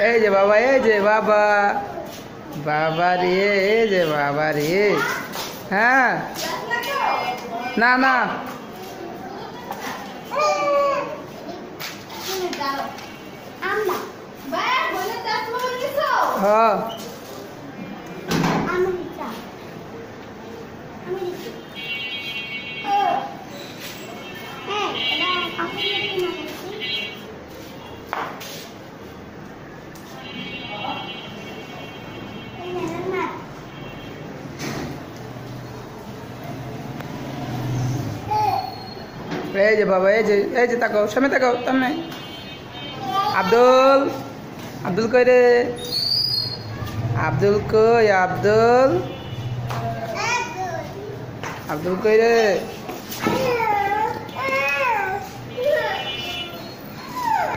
এই যে বাবা, এই যে বাবা, বাবা রে, এই যে বাবা রে। হ্যাঁ, না না, হ্যাঁ এই যে বাবা, এই যে তাকাও, সামনে তাকাও, সামনে। আব্দুল, আব্দুল কই রে? আব্দুল কই? আব্দুল, আব্দুল কই রে?